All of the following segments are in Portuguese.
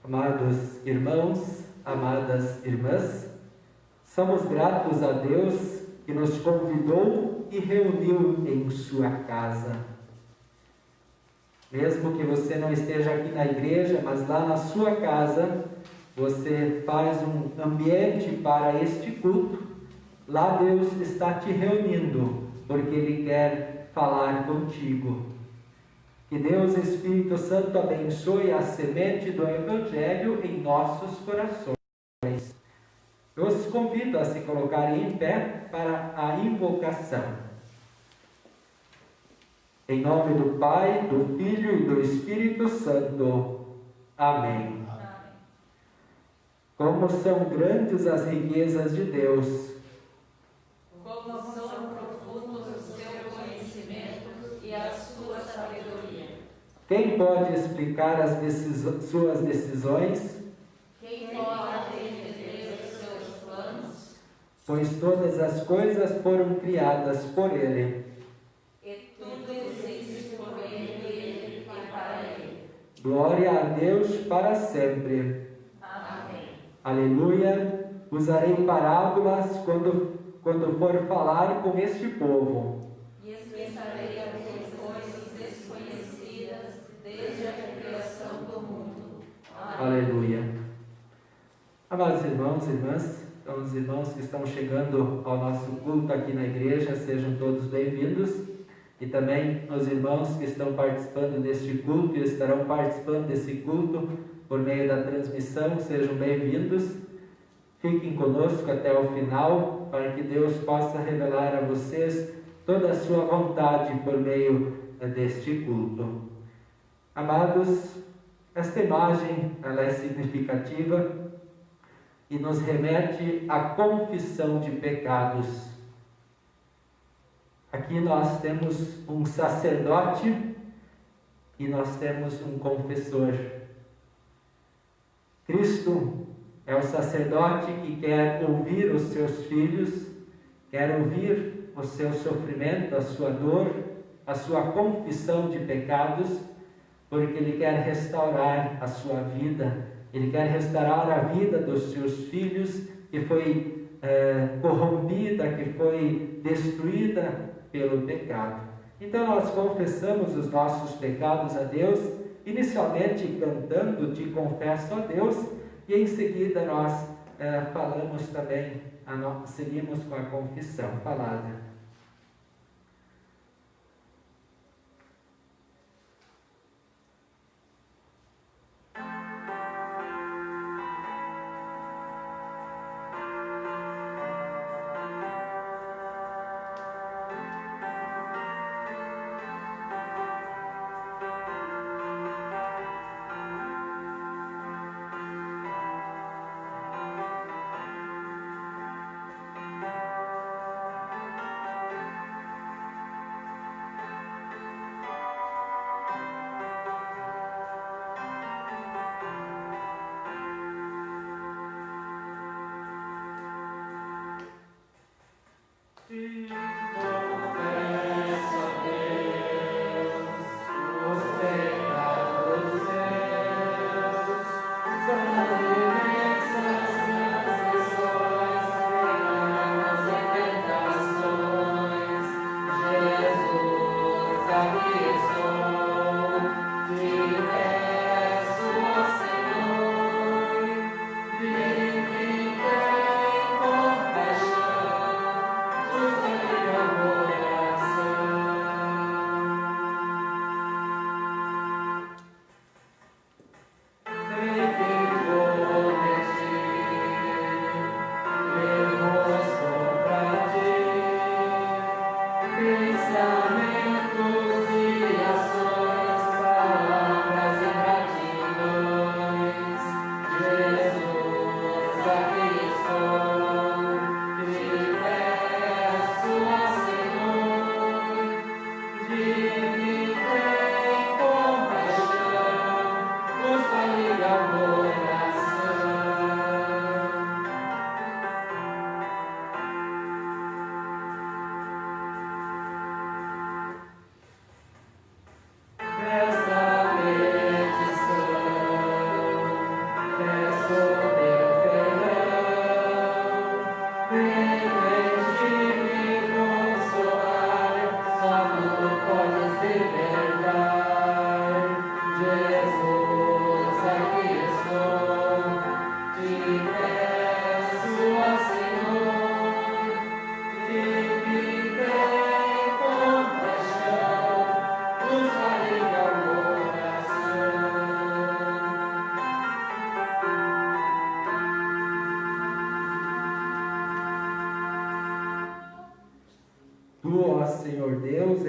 Amados irmãos, amadas irmãs, somos gratos a Deus que nos convidou e reuniu em sua casa. Mesmo que você não esteja aqui na igreja, mas lá na sua casa, você faz um ambiente para este culto. Lá Deus está te reunindo, porque Ele quer falar contigo. Que Deus, Espírito Santo, abençoe a semente do Evangelho em nossos corações. Eu os convido a se colocarem em pé para a invocação. Em nome do Pai, do Filho e do Espírito Santo. Amém. Como são grandes as riquezas de Deus. Como são profundos o seu conhecimento e a sua sabedoria. Quem pode explicar suas decisões? Quem pode entender os seus planos? Pois todas as coisas foram criadas por Ele. E tudo existe por meio dele e para ele. Glória a Deus para sempre. Amém. Aleluia. Usarei parábolas quando for falar com este povo. E explicarei algumas coisas desconhecidas desde a criação do mundo. Aleluia. Amados irmãos e irmãs, então os irmãos que estão chegando ao nosso culto aqui na igreja, sejam todos bem-vindos. E também os irmãos que estão participando deste culto e estarão participando desse culto por meio da transmissão, sejam bem-vindos. Fiquem conosco até o final, para que Deus possa revelar a vocês toda a sua vontade por meio deste culto. Amados, esta imagem ela é significativa e nos remete à confissão de pecados. Aqui nós temos um sacerdote e nós temos um confessor. Cristo é o sacerdote que quer ouvir os seus filhos, quer ouvir o seu sofrimento, a sua dor, a sua confissão de pecados, porque Ele quer restaurar a sua vida, Ele quer restaurar a vida dos seus filhos que foi corrompida, que foi destruída pelo pecado. Então nós confessamos os nossos pecados a Deus, inicialmente cantando Te confesso a Deus, e em seguida nós falamos também, seguimos com a confissão falada.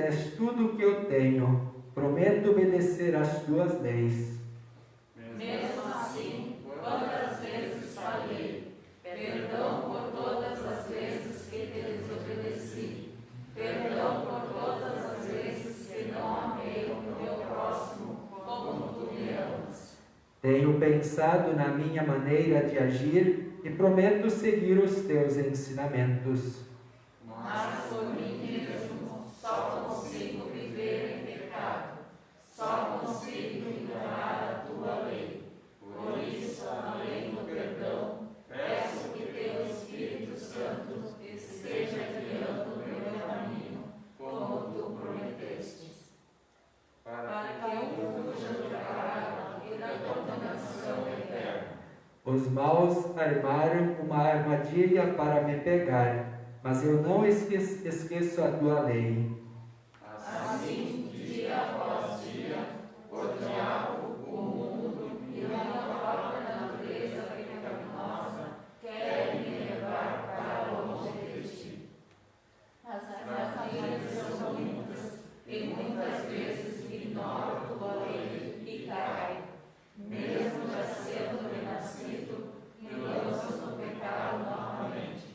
és tudo o que eu tenho. Prometo obedecer às tuas leis. Mesmo assim, quantas vezes falhei, perdão por todas as vezes que desobedeci, perdão por todas as vezes que não amei o meu próximo como tu me amas. Tenho pensado na minha maneira de agir e prometo seguir os teus ensinamentos. Mas por mim mesmo só consigo viver em pecado, só consigo ignorar a tua lei. Por isso, além do perdão, peço que teu Espírito Santo esteja guiando o meu caminho, como tu prometeste, para que eu fuja do pecado e da condenação eterna. Os maus armaram uma armadilha para me pegar, mas eu não esqueço a tua lei. Assim, dia após dia, o diabo, o mundo e a própria natureza pecaminosa querem me levar para longe de ti. As armadilhas são muitas, e muitas vezes ignoro tua lei e caio. Mesmo já sendo renascido, me lanço no pecado novamente.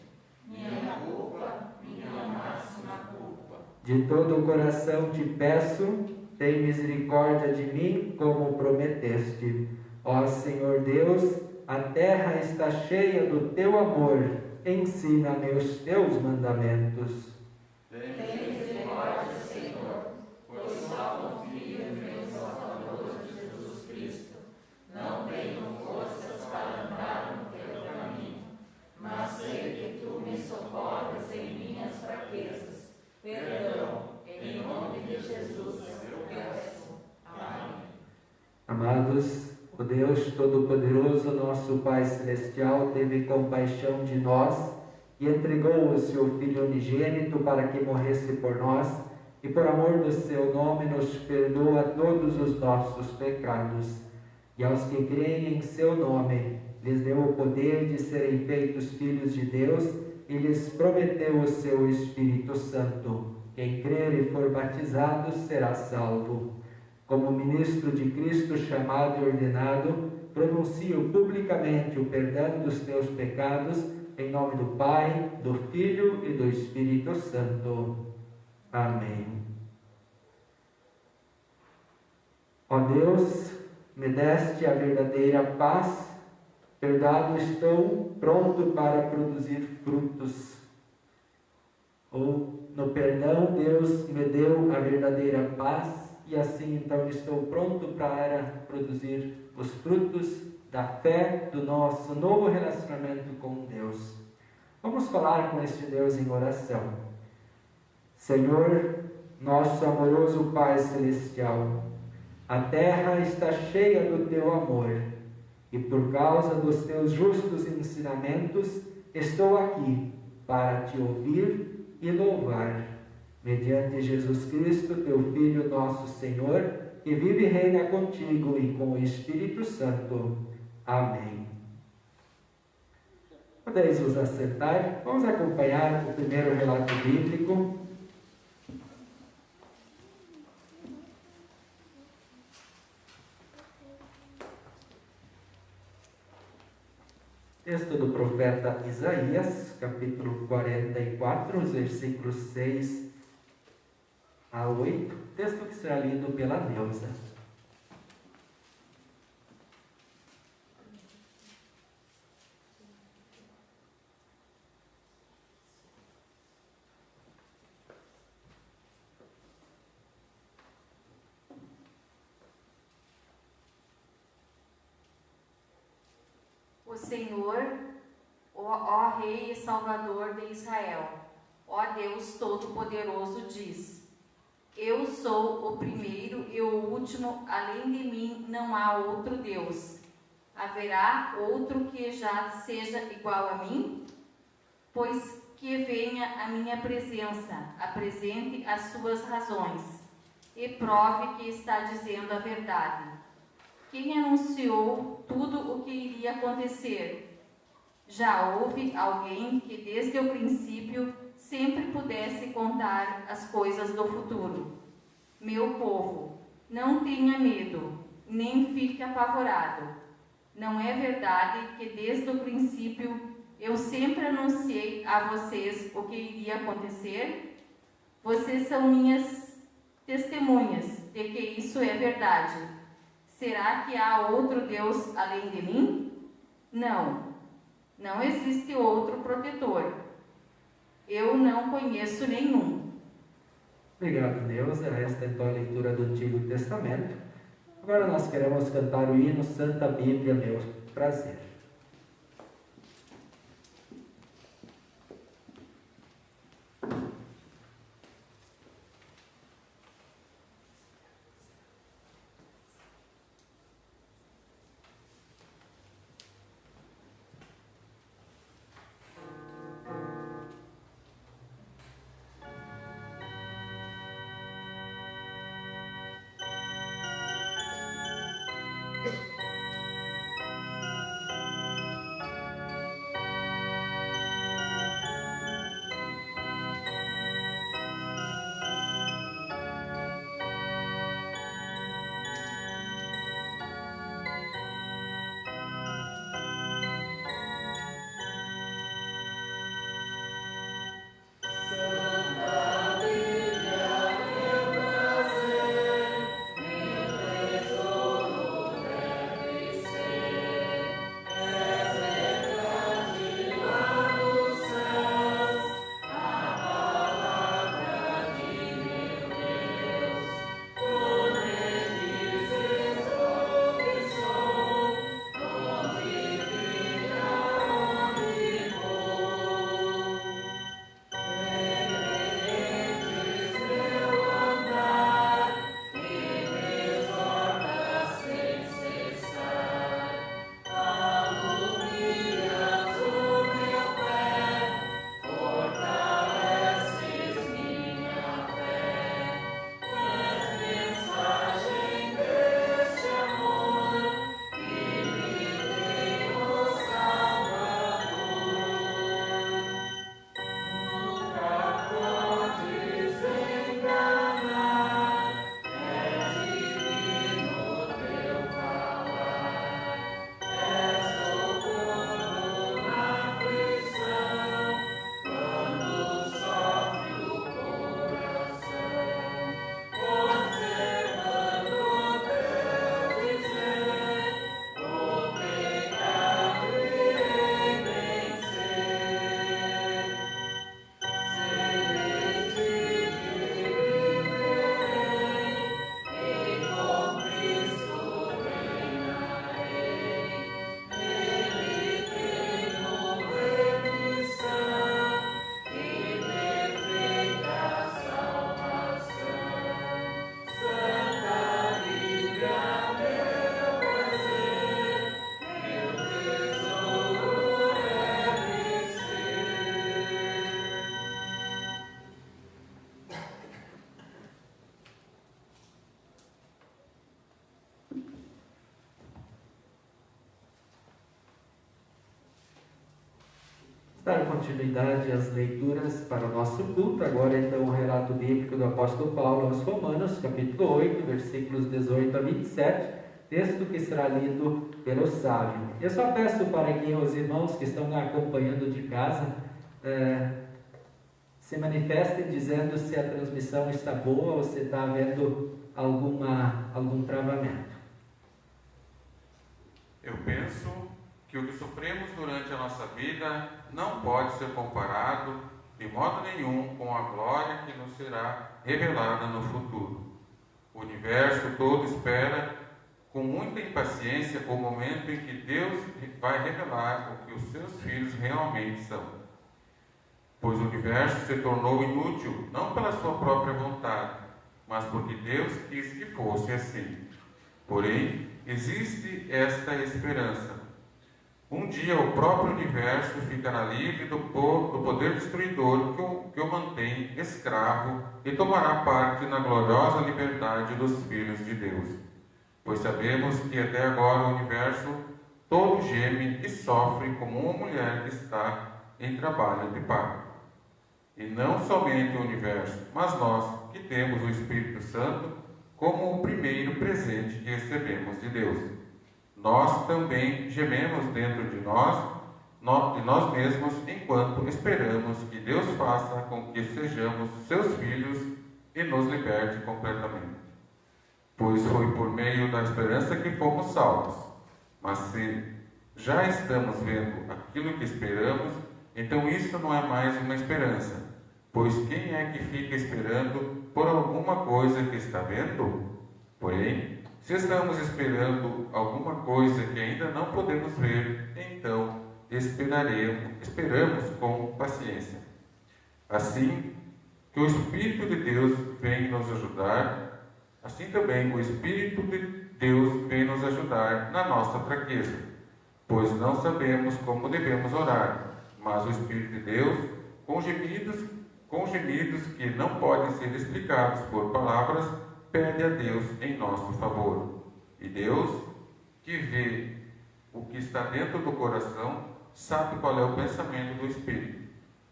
Minha culpa, minha máxima culpa. De todo o coração te peço, tem misericórdia de mim, como prometeste. Ó Senhor Deus, a terra está cheia do teu amor. Ensina-me os teus mandamentos. Tem misericórdia, Senhor, pois só confio em meu Salvador Jesus Cristo. Não tenho forças para andar no teu caminho, mas sei que tu me socorres em minhas fraquezas. Perdão, em nome de Jesus eu peço. Amém. Amados, o Deus Todo-Poderoso, nosso Pai Celestial, teve compaixão de nós e entregou o seu Filho unigênito para que morresse por nós e por amor do seu nome nos perdoa todos os nossos pecados. E aos que creem em seu nome, lhes deu o poder de serem feitos filhos de Deus e lhes prometeu o seu Espírito Santo. Quem crer e for batizado será salvo. Como ministro de Cristo chamado e ordenado, pronuncio publicamente o perdão dos teus pecados, em nome do Pai, do Filho e do Espírito Santo. Amém. Ó Deus, me deste a verdadeira paz, perdoado estou, pronto para produzir frutos. Ou, no perdão, Deus me deu a verdadeira paz, e assim então estou pronto para produzir os frutos da fé do nosso novo relacionamento com Deus. Vamos falar com este Deus em oração. Senhor, nosso amoroso Pai Celestial, a terra está cheia do teu amor, e por causa dos teus justos ensinamentos, estou aqui para te ouvir e louvar. Mediante Jesus Cristo, teu Filho, nosso Senhor, que vive e reina contigo e com o Espírito Santo. Amém. Podeis vos assentar. Vamos acompanhar o primeiro relato bíblico. Texto do profeta Isaías, capítulo 44, versículos 6 a 8. Texto que será lido pela Neuza. O Senhor, ó Rei e Salvador de Israel, ó Deus Todo-Poderoso, diz: Eu sou o primeiro e o último, além de mim não há outro Deus. Haverá outro que já seja igual a mim? Pois que venha a minha presença, apresente as suas razões e prove que está dizendo a verdade. Quem anunciou tudo o que iria acontecer? Já houve alguém que desde o princípio sempre pudesse contar as coisas do futuro. Meu povo, não tenha medo, nem fique apavorado. Não é verdade que desde o princípio eu sempre anunciei a vocês o que iria acontecer? Vocês são minhas testemunhas de que isso é verdade. Será que há outro Deus além de mim? Não, não existe outro protetor. Eu não conheço nenhum. Obrigado, Neuza. Esta é então a leitura do Antigo Testamento. Agora nós queremos cantar o hino Santa Bíblia, meu prazer. Dar continuidade às leituras para o nosso culto, agora então o relato bíblico do apóstolo Paulo aos Romanos, capítulo 8, versículos 18 a 27, texto que será lido pelo sábio. Eu só peço para que os irmãos que estão acompanhando de casa se manifestem dizendo se a transmissão está boa ou se está havendo algum travamento. Eu penso que o que sofremos durante a nossa vida não pode ser comparado de modo nenhum com a glória que nos será revelada no futuro. O universo todo espera com muita impaciência o momento em que Deus vai revelar o que os seus filhos realmente são. Pois o universo se tornou inútil não pela sua própria vontade, mas porque Deus quis que fosse assim. Porém, existe esta esperança. Um dia o próprio universo ficará livre do poder destruidor que o mantém escravo e tomará parte na gloriosa liberdade dos filhos de Deus. Pois sabemos que até agora o universo todo geme e sofre como uma mulher que está em trabalho de parto. E não somente o universo, mas nós, que temos o Espírito Santo como o primeiro presente que recebemos de Deus. Nós também gememos dentro de nós mesmos, enquanto esperamos que Deus faça com que sejamos seus filhos e nos liberte completamente. Pois foi por meio da esperança que fomos salvos. Mas se já estamos vendo aquilo que esperamos, então isso não é mais uma esperança. Pois quem é que fica esperando por alguma coisa que está vendo? Porém, se estamos esperando alguma coisa que ainda não podemos ver, então esperamos com paciência. Assim que o Espírito de Deus vem nos ajudar, assim também o Espírito de Deus vem nos ajudar na nossa fraqueza, pois não sabemos como devemos orar, mas o Espírito de Deus, com gemidos que não podem ser explicados por palavras, pede a Deus em nosso favor. E Deus, que vê o que está dentro do coração, sabe qual é o pensamento do Espírito,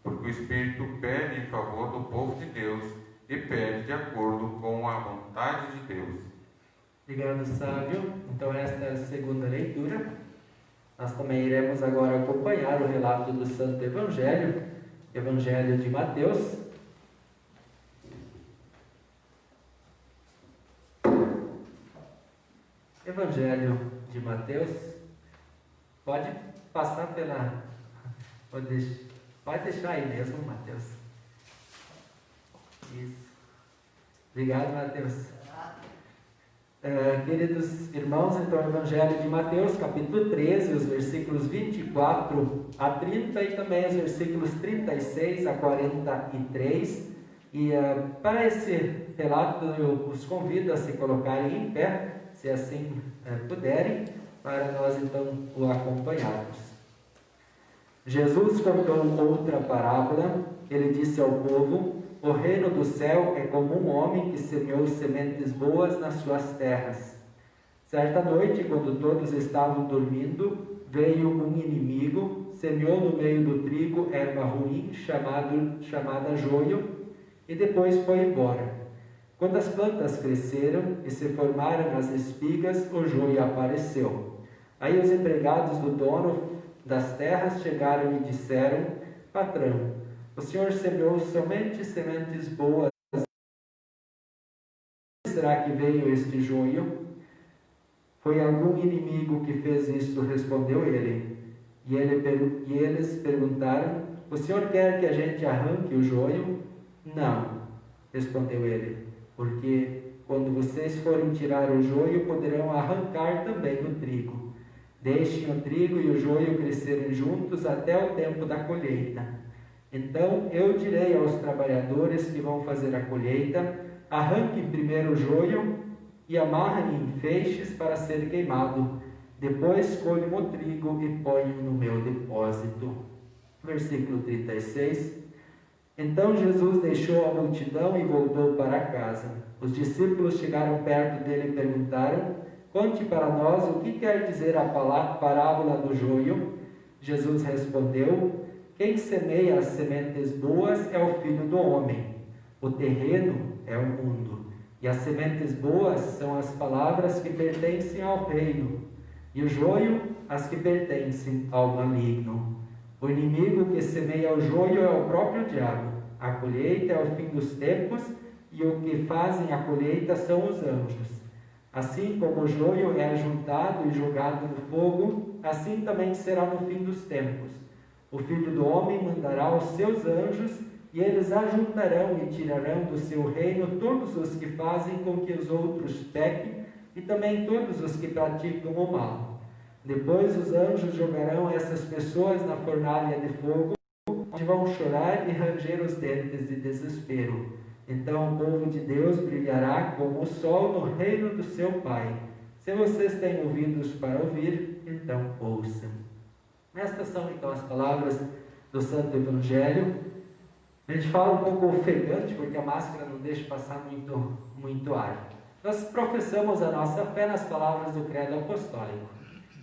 porque o Espírito pede em favor do povo de Deus e pede de acordo com a vontade de Deus. Obrigado, Sábio. Então, esta é a segunda leitura. Nós também iremos agora acompanhar o relato do Santo Evangelho, Evangelho de Mateus. Evangelho de Mateus. Pode passar pela... Pode deixar aí mesmo, Mateus. Isso. Obrigado, Mateus. Queridos irmãos, então, Evangelho de Mateus, capítulo 13, os versículos 24 a 30 e também os versículos 36 a 43. E para esse relato eu os convido a se colocarem em pé, se assim puderem, para nós então o acompanharmos. Jesus contou outra parábola. Ele disse ao povo: o reino do céu é como um homem que semeou sementes boas nas suas terras. Certa noite, quando todos estavam dormindo, veio um inimigo, semeou no meio do trigo erva ruim, chamada joio, e depois foi embora. Quando as plantas cresceram e se formaram as espigas, o joio apareceu. Aí os empregados do dono das terras chegaram e disseram: patrão, o senhor semeou somente sementes boas. Será que veio este joio? Foi algum inimigo que fez isso, respondeu ele. E eles perguntaram: o senhor quer que a gente arranque o joio? Não, respondeu ele, porque quando vocês forem tirar o joio, poderão arrancar também o trigo. Deixem o trigo e o joio crescerem juntos até o tempo da colheita. Então eu direi aos trabalhadores que vão fazer a colheita: arranquem primeiro o joio e amarrem em feixes para ser queimado. Depois colhem o trigo e ponham no meu depósito. Versículo 36. Então Jesus deixou a multidão e voltou para casa. Os discípulos chegaram perto dele e perguntaram: conte para nós o que quer dizer a parábola do joio. Jesus respondeu: quem semeia as sementes boas é o Filho do Homem. O terreno é o mundo. E as sementes boas são as palavras que pertencem ao reino. E o joio, as que pertencem ao maligno. O inimigo que semeia o joio é o próprio diabo. A colheita é o fim dos tempos, e o que fazem a colheita são os anjos. Assim como o joio é ajuntado e jogado no fogo, assim também será no fim dos tempos. O Filho do Homem mandará os seus anjos, e eles ajuntarão e tirarão do seu reino todos os que fazem com que os outros pequem, e também todos os que praticam o mal. Depois os anjos jogarão essas pessoas na fornalha de fogo, onde vão chorar e ranger os dentes de desespero. Então o povo de Deus brilhará como o sol no reino do seu Pai. Se vocês têm ouvidos para ouvir, então ouçam. Estas são então as palavras do Santo Evangelho. A gente fala um pouco ofegante, porque a máscara não deixa passar muito ar. Nós professamos a nossa fé nas palavras do Credo Apostólico.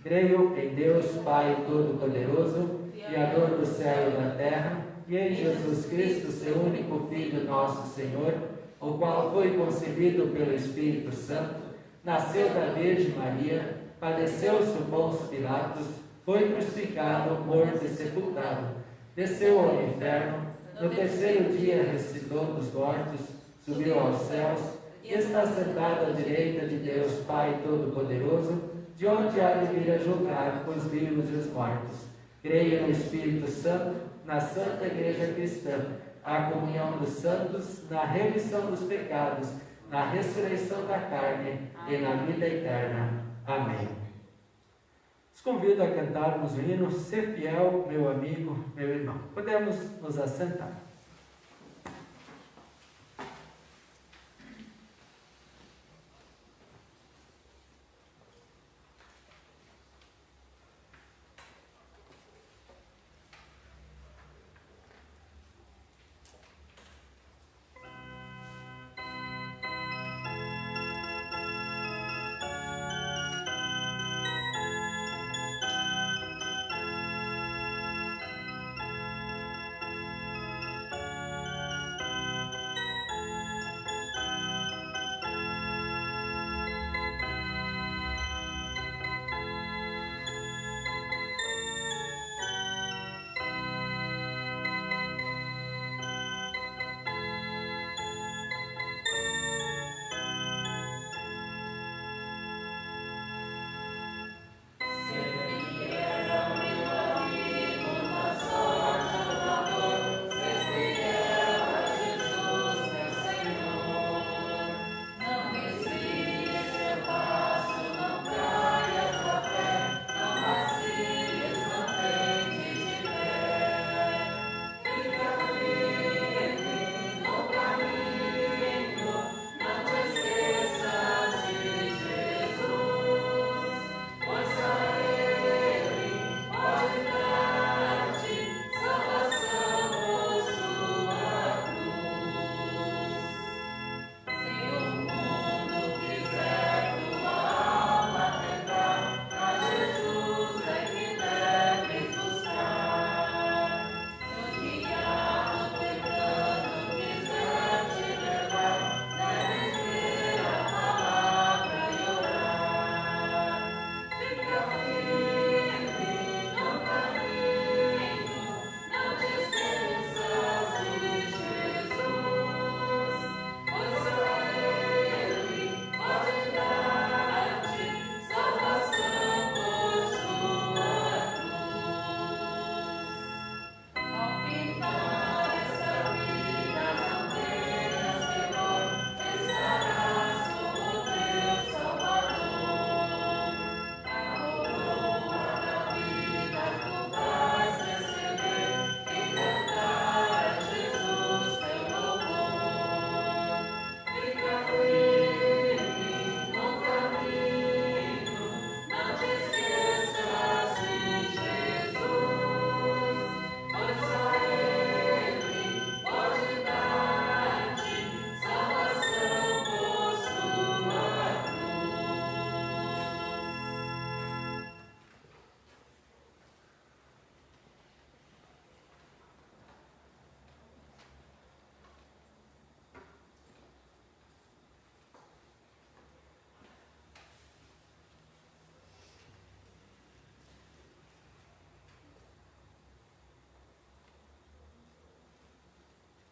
Creio em Deus, Pai Todo-Poderoso, Criador do céu e da terra, e em Jesus Cristo, seu único Filho, nosso Senhor, o qual foi concebido pelo Espírito Santo, nasceu da Virgem Maria, padeceu sob Pôncio Pilatos, foi crucificado, morto e sepultado, desceu ao inferno, no terceiro dia ressuscitou dos mortos, subiu aos céus e está sentado à direita de Deus Pai Todo-Poderoso, de onde há de vir a julgar os vivos e os mortos. Creio no Espírito Santo, na Santa Igreja Cristã, a comunhão dos santos, na remissão dos pecados, na ressurreição da carne e na vida eterna. Amém. Os convido a cantarmos o hino Ser Fiel, meu amigo, meu irmão. Podemos nos assentar.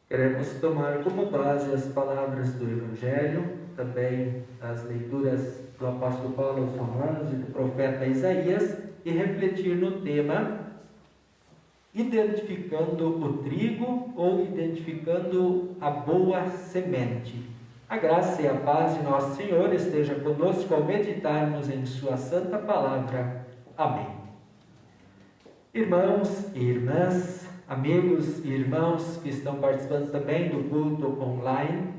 Queremos tomar como base as palavras do Evangelho, também as leituras do apóstolo Paulo aos Romanos e do profeta Isaías, e refletir no tema identificando o trigo ou identificando a boa semente. A graça e a paz de nosso Senhor esteja conosco ao meditarmos em sua santa palavra. Amém. Irmãos e irmãs, amigos e irmãos que estão participando também do culto online,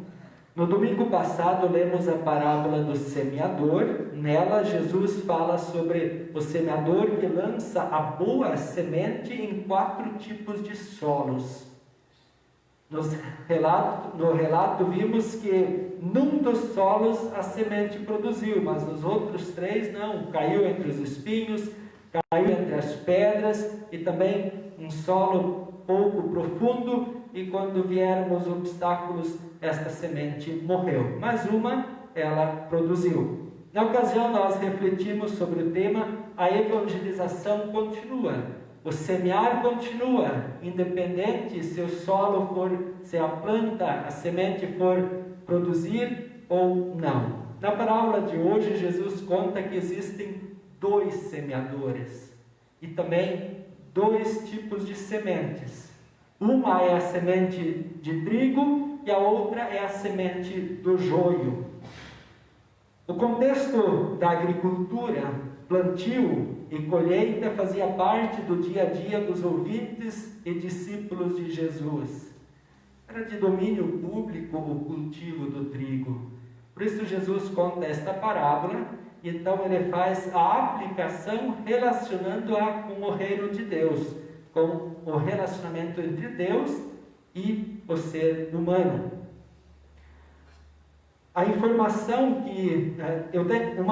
no domingo passado lemos a parábola do semeador. Nela Jesus fala sobre o semeador que lança a boa semente em 4 tipos de solos. No relato vimos que num dos solos a semente produziu, mas nos outros 3 não, caiu entre os espinhos, caiu entre as pedras, e também um solo pouco profundo e quando vieram os obstáculos, esta semente morreu. Mas uma, ela produziu. Na ocasião, nós refletimos sobre o tema: a evangelização continua. O semear continua, independente se o solo for, se a planta, a semente for produzir ou não. Na parábola de hoje, Jesus conta que existem 2 semeadores e também 2 tipos de sementes. Uma é a semente de trigo e a outra é a semente do joio. O contexto da agricultura, plantio e colheita fazia parte do dia a dia dos ouvintes e discípulos de Jesus. Era de domínio público o cultivo do trigo. Por isso Jesus conta esta parábola e então ele faz a aplicação relacionando-a com o reino de Deus, com o relacionamento entre Deus e o ser humano. Uma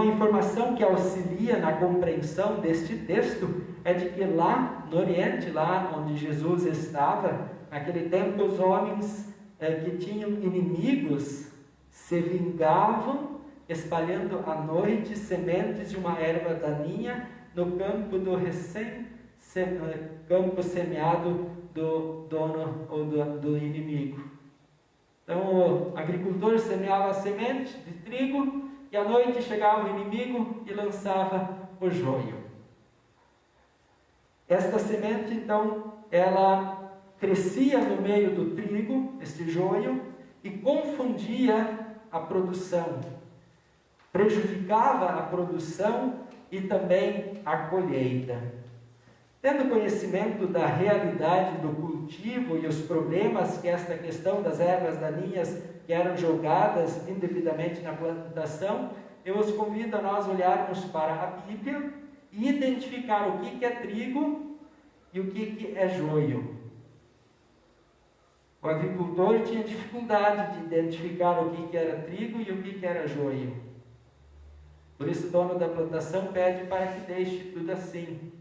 informação que auxilia na compreensão deste texto é de que lá no Oriente, lá onde Jesus estava, naquele tempo os homens que tinham inimigos se vingavam espalhando à noite sementes de uma erva daninha no campo do campo semeado do dono ou do inimigo. Então o agricultor semeava a semente de trigo e à noite chegava o inimigo e lançava o joio. Esta semente então, ela crescia no meio do trigo, este joio, e confundia a produção, prejudicava a produção e também a colheita. Tendo conhecimento da realidade do cultivo e os problemas que esta questão das ervas daninhas que eram jogadas indevidamente na plantação, eu os convido a nós olharmos para a Bíblia e identificar o que é trigo e o que é joio. O agricultor tinha dificuldade de identificar o que era trigo e o que era joio. Por isso o dono da plantação pede para que deixe tudo assim.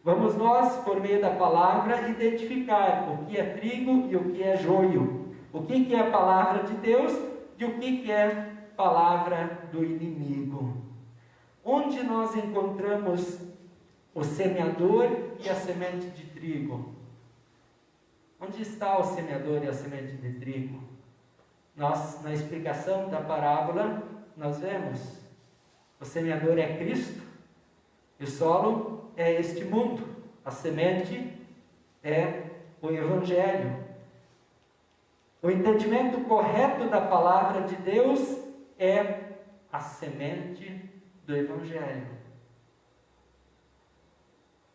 Vamos nós, por meio da palavra, identificar o que é trigo e o que é joio. O que é a palavra de Deus e o que é palavra do inimigo. Onde nós encontramos o semeador e a semente de trigo? Onde está o semeador e a semente de trigo? Nós, na explicação da parábola, nós vemos o semeador é Cristo e o solo é este mundo. A semente é o Evangelho. O entendimento correto da palavra de Deus é a semente do Evangelho.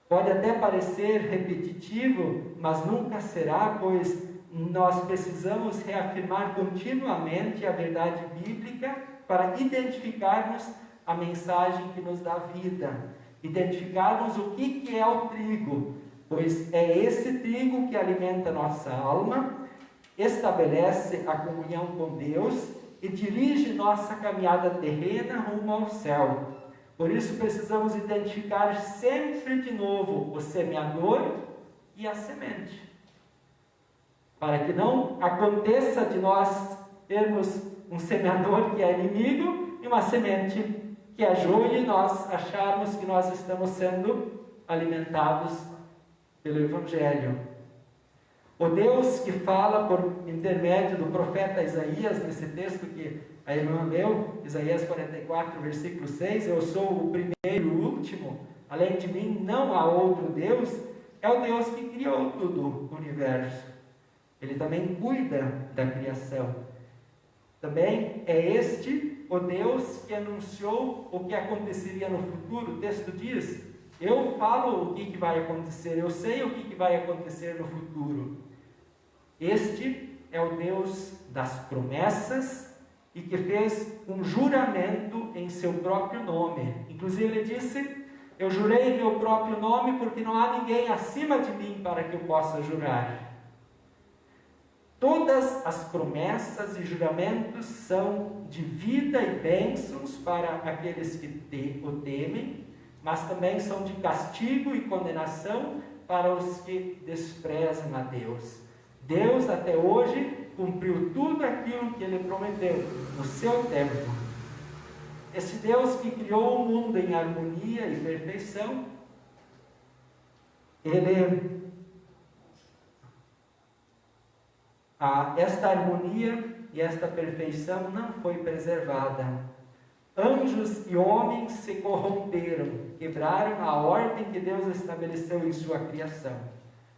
Pode até parecer repetitivo, mas nunca será, pois nós precisamos reafirmar continuamente a verdade bíblica para identificarmos a mensagem que nos dá vida, identificarmos o que é o trigo, pois é esse trigo que alimenta nossa alma, estabelece a comunhão com Deus e dirige nossa caminhada terrena rumo ao céu. Por isso precisamos identificar sempre de novo o semeador e a semente, para que não aconteça de nós termos um semeador que é inimigo e uma semente que é joio e nós acharmos que nós estamos sendo alimentados pelo Evangelho. O Deus que fala por intermédio do profeta Isaías, nesse texto que a irmã leu, Isaías 44, versículo 6, eu sou o primeiro e o último, além de mim não há outro Deus, é o Deus que criou tudo o universo. Ele também cuida da criação. Também é este o Deus que anunciou o que aconteceria no futuro. O texto diz, eu falo o que vai acontecer, eu sei o que vai acontecer no futuro. Este é o Deus das promessas e que fez um juramento em seu próprio nome. Inclusive ele disse, eu jurei em meu próprio nome porque não há ninguém acima de mim para que eu possa jurar. Todas as promessas e juramentos são de vida e bênçãos para aqueles que o temem, mas também são de castigo e condenação para os que desprezam a Deus. Deus até hoje cumpriu tudo aquilo que Ele prometeu no seu tempo. Esse Deus que criou o mundo em harmonia e perfeição, esta harmonia e esta perfeição não foi preservada. Anjos e homens se corromperam, quebraram a ordem que Deus estabeleceu em sua criação.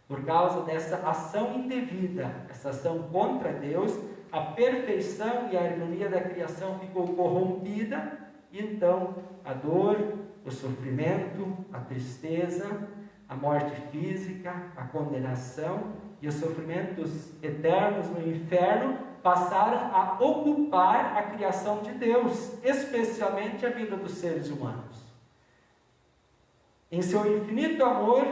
Por causa dessa ação indevida, essa ação contra Deus, a perfeição e a harmonia da criação ficou corrompida, e então a dor, o sofrimento, a tristeza, a morte física, a condenação e os sofrimentos eternos no inferno passaram a ocupar a criação de Deus, especialmente a vida dos seres humanos. Em seu infinito amor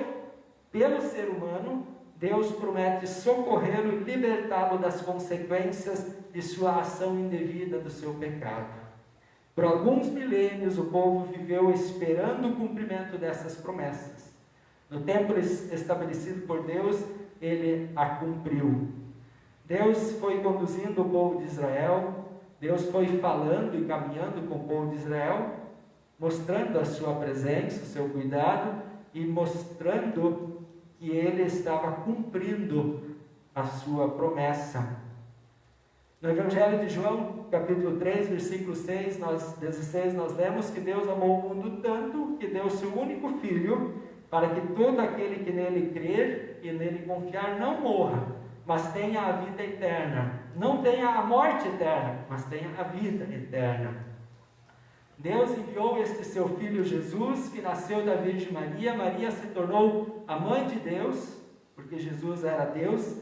pelo ser humano, Deus promete socorrê-lo e libertá-lo das consequências de sua ação indevida do seu pecado. Por alguns milênios, o povo viveu esperando o cumprimento dessas promessas. No tempo estabelecido por Deus, Ele a cumpriu. Deus foi conduzindo o povo de Israel, Deus foi falando e caminhando com o povo de Israel, mostrando a sua presença, o seu cuidado e mostrando que Ele estava cumprindo a sua promessa. No Evangelho de João, capítulo 3, versículo 16, nós lemos que Deus amou o mundo tanto que deu seu único Filho, para que todo aquele que nele crer e nele confiar não morra, mas tenha a vida eterna. Não tenha a morte eterna, mas tenha a vida eterna. Deus enviou este seu Filho Jesus, que nasceu da Virgem Maria. Maria se tornou a mãe de Deus, porque Jesus era Deus.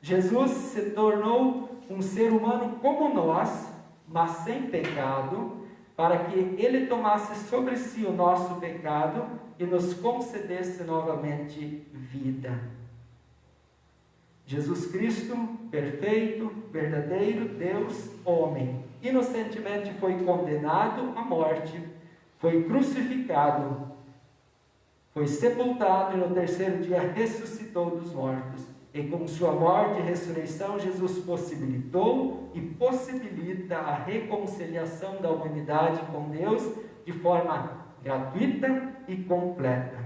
Jesus se tornou um ser humano como nós, mas sem pecado, para que Ele tomasse sobre si o nosso pecado e nos concedesse novamente vida. Jesus Cristo, perfeito, verdadeiro Deus, homem, inocentemente foi condenado à morte, foi crucificado, foi sepultado e no terceiro dia ressuscitou dos mortos. E com sua morte e ressurreição, Jesus possibilitou e possibilita a reconciliação da humanidade com Deus de forma gratuita e completa.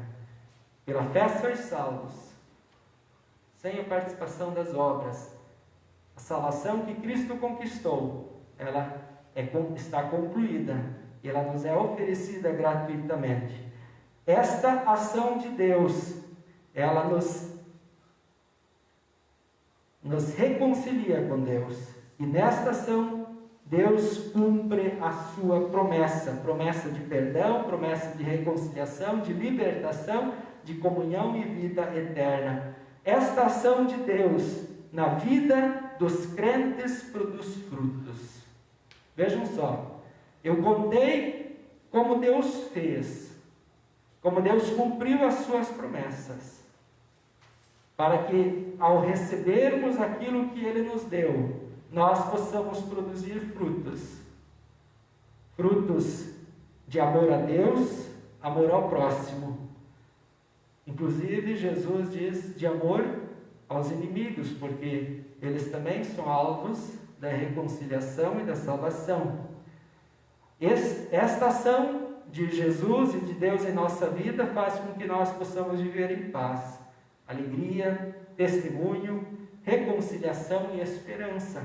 Pela fé sois salvos, sem a participação das obras. A salvação que Cristo conquistou, ela está concluída, e ela nos é oferecida gratuitamente. Esta ação de Deus, ela nos reconcilia com Deus, e nesta ação Deus cumpre a sua promessa de perdão, promessa de reconciliação, de libertação, de comunhão e vida eterna. Esta ação de Deus na vida dos crentes produz frutos. Vejam só, eu contei como Deus fez, como Deus cumpriu as suas promessas, para que ao recebermos aquilo que Ele nos deu, nós possamos produzir frutos. Frutos de amor a Deus, amor ao próximo. Inclusive, Jesus diz de amor aos inimigos, porque eles também são alvos da reconciliação e da salvação. Esta ação de Jesus e de Deus em nossa vida faz com que nós possamos viver em paz, alegria, testemunho, reconciliação e esperança.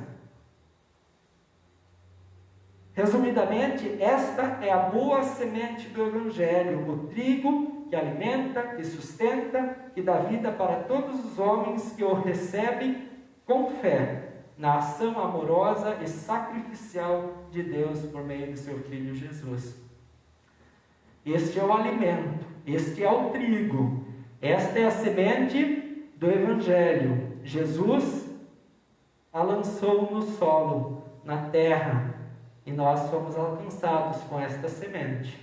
Resumidamente, esta é a boa semente do Evangelho, o trigo que alimenta, que sustenta, que dá vida para todos os homens que o recebem com fé na ação amorosa e sacrificial de Deus por meio de seu Filho Jesus. Este é o alimento, este é o trigo, esta é a semente do Evangelho. Jesus a lançou no solo, na terra, e nós fomos alcançados com esta semente.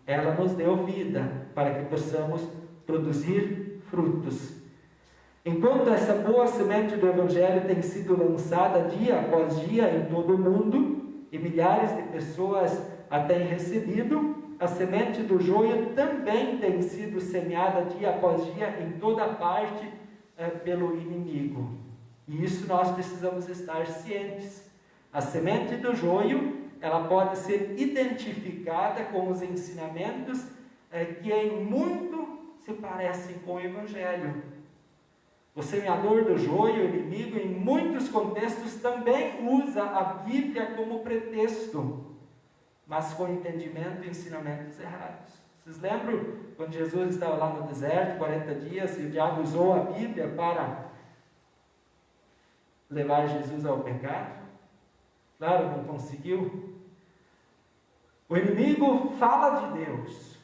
Ela nos deu vida para que possamos produzir frutos. Enquanto essa boa semente do Evangelho tem sido lançada dia após dia em todo o mundo, e milhares de pessoas a têm recebido, a semente do joio também tem sido semeada dia após dia em toda parte pelo inimigo. E isso nós precisamos estar cientes. A semente do joio, ela pode ser identificada com os ensinamentos que em muito se parecem com o Evangelho. O semeador do joio, o inimigo, em muitos contextos também usa a Bíblia como pretexto, mas com entendimento e ensinamentos errados. Vocês lembram quando Jesus estava lá no deserto, 40 dias, e o diabo usou a Bíblia para levar Jesus ao pecado? Claro, não conseguiu. O inimigo fala de Deus,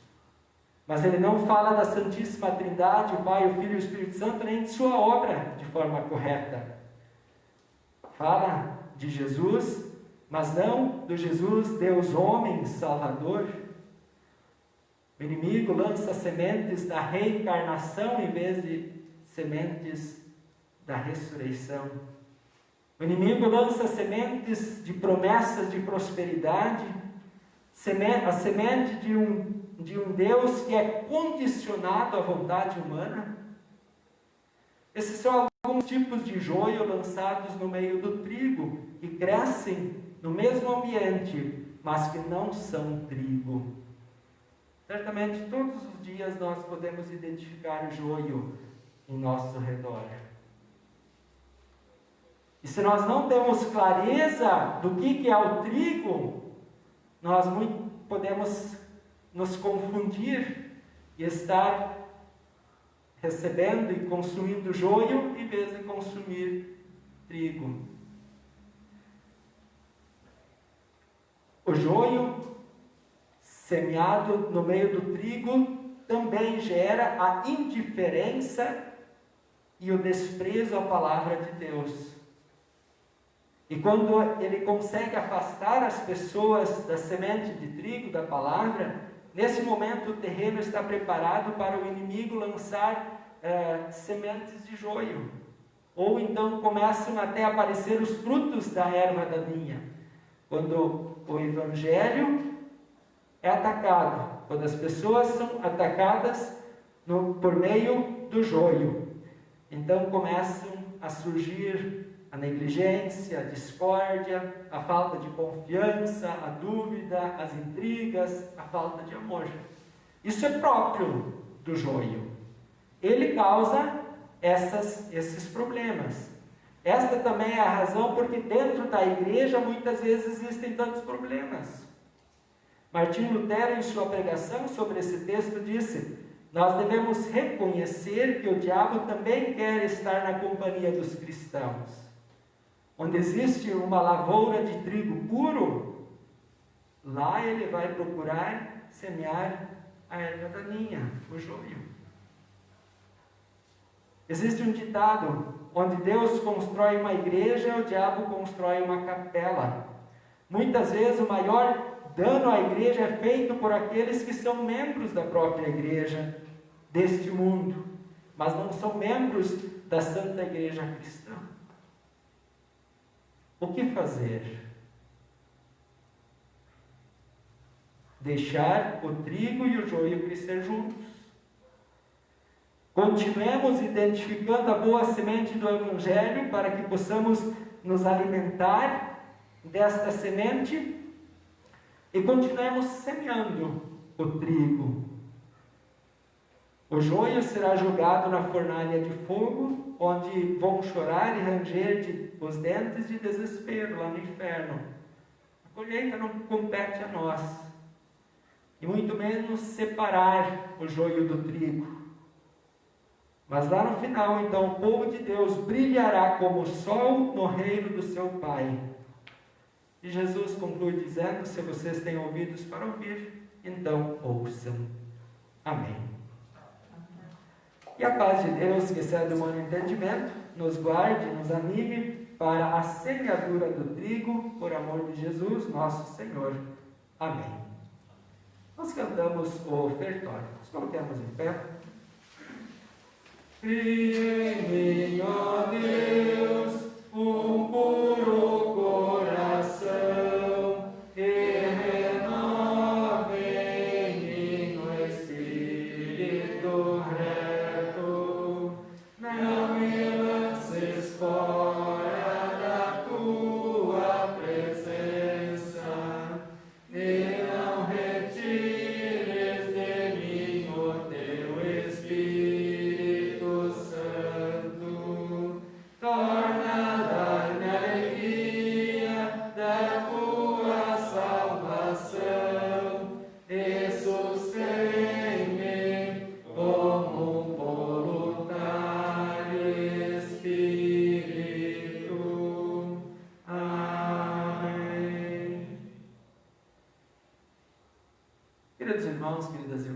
mas ele não fala da Santíssima Trindade, o Pai, o Filho e o Espírito Santo, nem de sua obra de forma correta. Fala de Jesus, mas não do Jesus, Deus homem, Salvador. O inimigo lança sementes da reencarnação em vez de sementes da ressurreição. O inimigo lança sementes de promessas de prosperidade, a semente de um Deus que é condicionado à vontade humana. Esses são alguns tipos de joio lançados no meio do trigo, que crescem no mesmo ambiente, mas que não são trigo. Certamente todos os dias nós podemos identificar o joio em nosso redor. E se nós não temos clareza do que é o trigo, nós podemos nos confundir e estar recebendo e consumindo joio em vez de consumir trigo. O joio semeado no meio do trigo também gera a indiferença e o desprezo à palavra de Deus. E quando ele consegue afastar as pessoas da semente de trigo, da palavra, nesse momento o terreno está preparado para o inimigo lançar sementes de joio. Ou então começam até a aparecer os frutos da erva daninha. Quando o Evangelho é atacado, quando as pessoas são atacadas por meio do joio, então começam a surgir a negligência, a discórdia, a falta de confiança, a dúvida, as intrigas, a falta de amor. Isso é próprio do joio. Ele causa esses problemas. Esta também é a razão porque dentro da igreja muitas vezes existem tantos problemas. Martinho Lutero, em sua pregação sobre esse texto, disse: nós devemos reconhecer que o diabo também quer estar na companhia dos cristãos. Onde existe uma lavoura de trigo puro, lá ele vai procurar semear a erva daninha, o joio. Existe um ditado: onde Deus constrói uma igreja, o diabo constrói uma capela. Muitas vezes o maior dano à igreja é feito por aqueles que são membros da própria igreja deste mundo, mas não são membros da Santa Igreja Cristã. O que fazer? Deixar o trigo e o joio crescer juntos. Continuemos identificando a boa semente do Evangelho para que possamos nos alimentar desta semente e continuemos semeando o trigo. O joio será jogado na fornalha de fogo, onde vão chorar e ranger os dentes de desespero lá no inferno. A colheita não compete a nós, e muito menos separar o joio do trigo. Mas lá no final, então, o povo de Deus brilhará como o sol no reino do seu Pai. E Jesus conclui dizendo: se vocês têm ouvidos para ouvir, então ouçam. Amém. E a paz de Deus, que excede o humano entendimento, nos guarde, nos anime para a semeadura do trigo, por amor de Jesus, nosso Senhor. Amém. Nós cantamos o ofertório. Nos colocamos em pé. Cria em mim, ó Deus, um puro coração, e renova em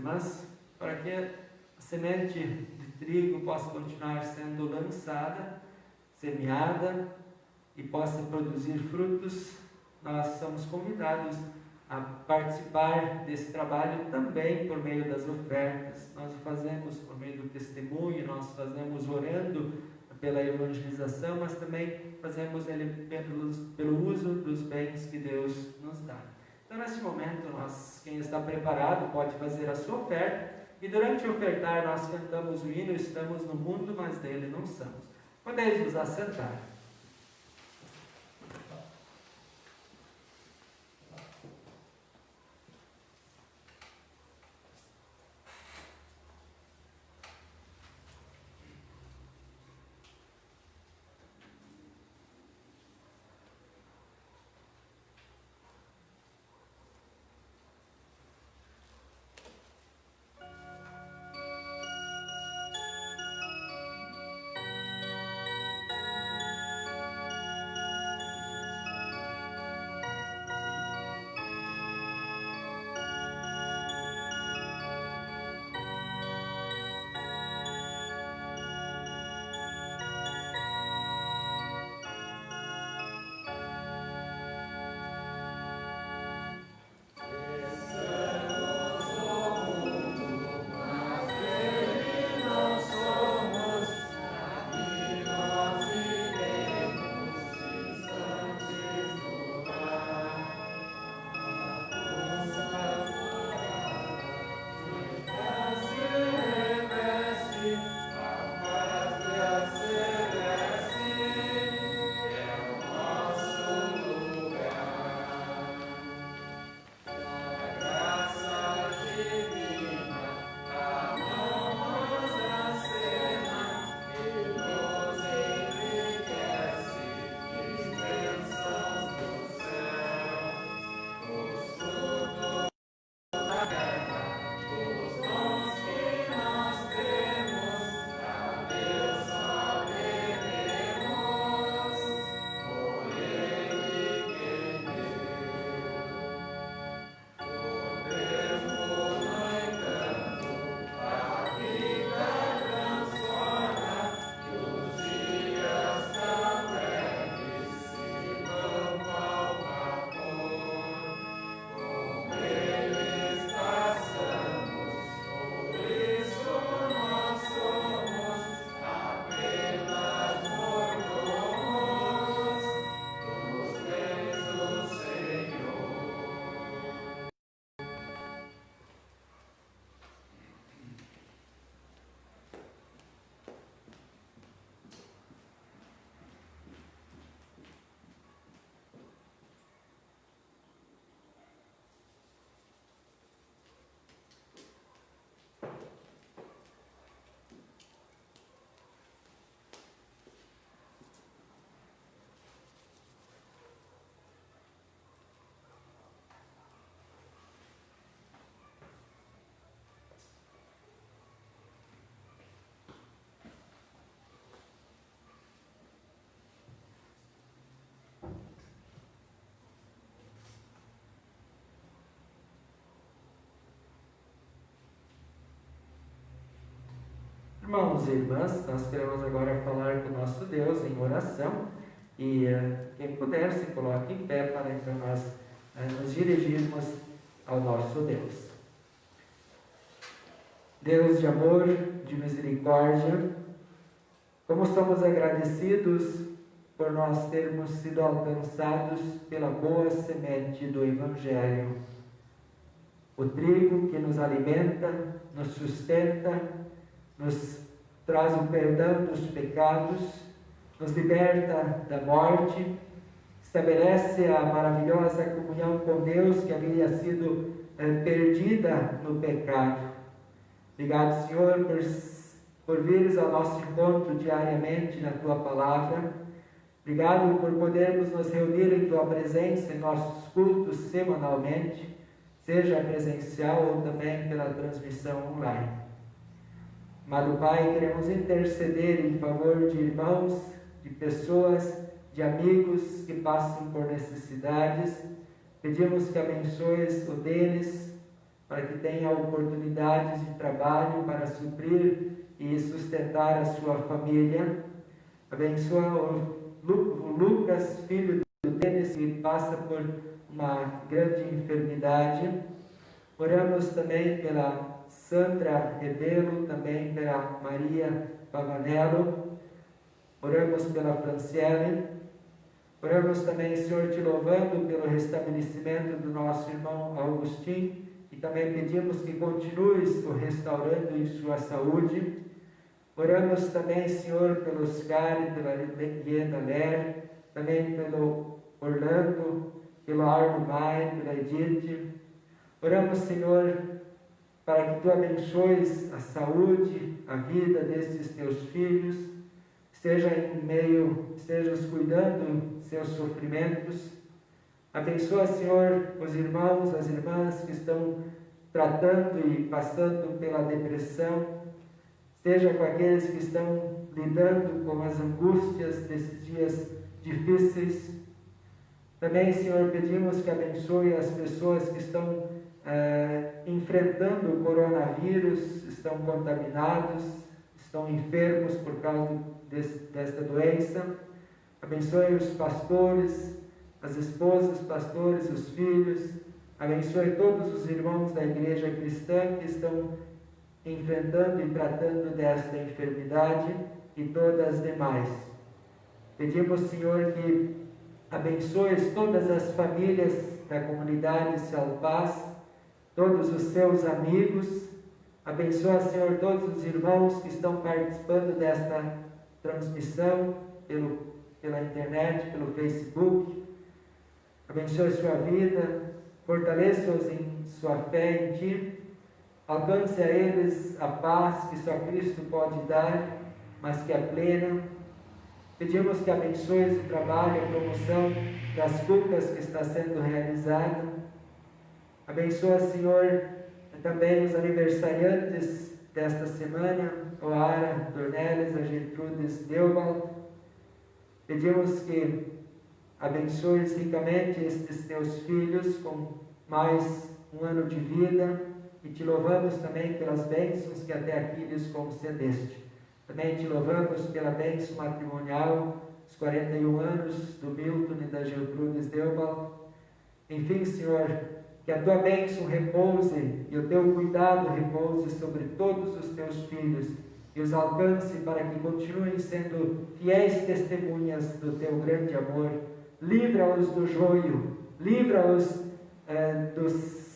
irmãs, para que a semente de trigo possa continuar sendo lançada, semeada e possa produzir frutos, nós somos convidados a participar desse trabalho também por meio das ofertas. Nós o fazemos por meio do testemunho, nós fazemos orando pela evangelização, mas também fazemos ele pelo uso dos bens que Deus nos dá. Então, neste momento, quem está preparado pode fazer a sua oferta, e durante o ofertar nós cantamos o hino, estamos no mundo, mas dele não somos. Podeis nos assentar. Irmãos e irmãs, nós queremos agora falar com o nosso Deus em oração, e quem puder se coloque em pé para então nós nos dirigirmos ao nosso Deus. Deus de amor, de misericórdia, como somos agradecidos por nós termos sido alcançados pela boa semente do Evangelho, o trigo que nos alimenta, nos sustenta, nos traz o perdão dos pecados, nos liberta da morte, estabelece a maravilhosa comunhão com Deus que havia sido perdida no pecado. Obrigado, Senhor, por vires ao nosso encontro diariamente na Tua Palavra. Obrigado por podermos nos reunir em Tua presença em nossos cultos semanalmente, seja presencial ou também pela transmissão online. Amado Pai, queremos interceder em favor de irmãos, de pessoas, de amigos que passam por necessidades. Pedimos que abençoes o deles, para que tenha oportunidades de trabalho para suprir e sustentar a sua família. Abençoa o Lucas, filho do Denis, que passa por uma grande enfermidade. Oramos também pela Sandra Rebelo, também pela Maria Pavanello. Oramos pela Franciele. Oramos também, Senhor, te louvando pelo restabelecimento do nosso irmão Augustinho, e também pedimos que continues o restaurando em sua saúde. Oramos também, Senhor, pelo Oscar, pela Lieda Ler, também pelo Orlando, pelo Arno Mai, pela Edith. Oramos, Senhor, para que Tu abençoes a saúde, a vida desses Teus filhos, estejas cuidando dos seus sofrimentos. Abençoa, Senhor, os irmãos, as irmãs que estão tratando e passando pela depressão. Esteja com aqueles que estão lidando com as angústias desses dias difíceis. Também, Senhor, pedimos que abençoe as pessoas que estão enfrentando o coronavírus, estão contaminados, estão enfermos por causa desta doença. Abençoe os pastores, as esposas, pastores, os filhos. Abençoe todos os irmãos da igreja cristã que estão enfrentando e tratando desta enfermidade e todas as demais. Pedimos, Senhor, que abençoes todas as famílias da comunidade Céu Paz, todos os seus amigos. Abençoa, Senhor, todos os irmãos que estão participando desta transmissão pela internet, pelo Facebook. Abençoe sua vida, fortaleça-os em sua fé em Ti. Alcance a eles a paz que só Cristo pode dar, mas que é plena. Pedimos que abençoe o trabalho, a promoção das cultas que está sendo realizada. Abençoa, Senhor, também os aniversariantes desta semana, o Ara Dornelles, a Gertrudes Deubald. Pedimos que abençoes ricamente estes teus filhos com mais um ano de vida. E te louvamos também pelas bênçãos que até aqui lhes concedeste. Também te louvamos pela bênção matrimonial, os 41 anos do Milton e da Gertrudes Deubald. Enfim, Senhor, que a tua bênção repouse e o teu cuidado repouse sobre todos os teus filhos e os alcance para que continuem sendo fiéis testemunhas do teu grande amor. Livra-os do joio, livra-os dos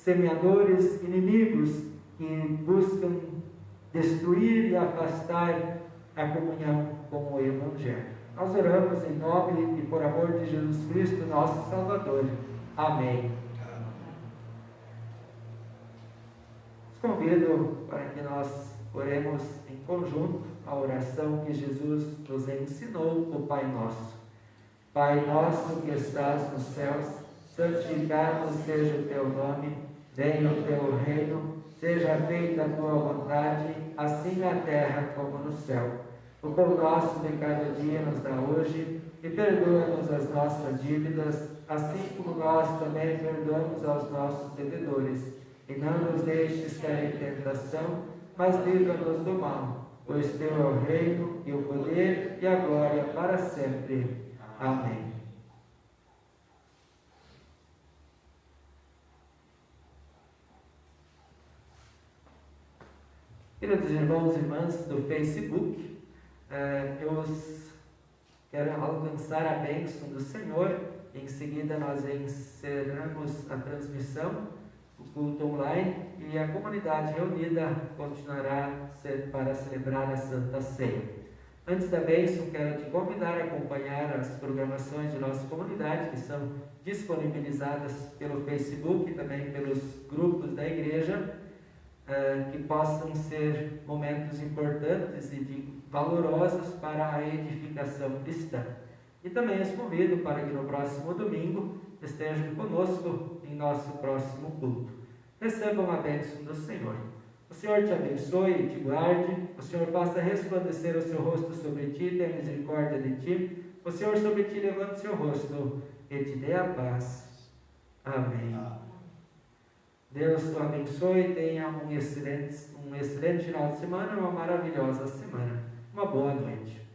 semeadores inimigos que buscam destruir e afastar a comunhão com o Evangelho. Nós oramos em nome e por amor de Jesus Cristo, nosso Salvador. Amém. Os convido para que nós oremos em conjunto a oração que Jesus nos ensinou, o Pai Nosso. Pai nosso que estás nos céus, santificado seja o teu nome, venha o teu reino, seja feita a tua vontade, assim na terra como no céu. O pão nosso de cada dia nos dá hoje, e perdoa-nos as nossas dívidas, assim como nós também perdoamos aos nossos devedores. E não nos deixes cair em tentação, mas livra-nos do mal, pois teu é o reino, e o poder, e a glória para sempre. Amém. Queridos irmãos e irmãs do Facebook, eu quero alcançar a bênção do Senhor. Em seguida nós encerramos a transmissão, o culto online, e a comunidade reunida continuará para celebrar a Santa Ceia. Antes da bênção, quero te convidar a acompanhar as programações de nossa comunidade, que são disponibilizadas pelo Facebook e também pelos grupos da igreja, que possam ser momentos importantes e valorosos para a edificação cristã. E também os convido para que no próximo domingo estejam conosco em nosso próximo culto. Recebam a bênção do Senhor. O Senhor te abençoe e te guarde. O Senhor faça resplandecer o seu rosto sobre ti e tenha misericórdia de ti. O Senhor sobre ti levante o seu rosto e te dê a paz. Amém. Deus o abençoe, tenha um excelente final de semana, uma maravilhosa semana. Uma boa noite.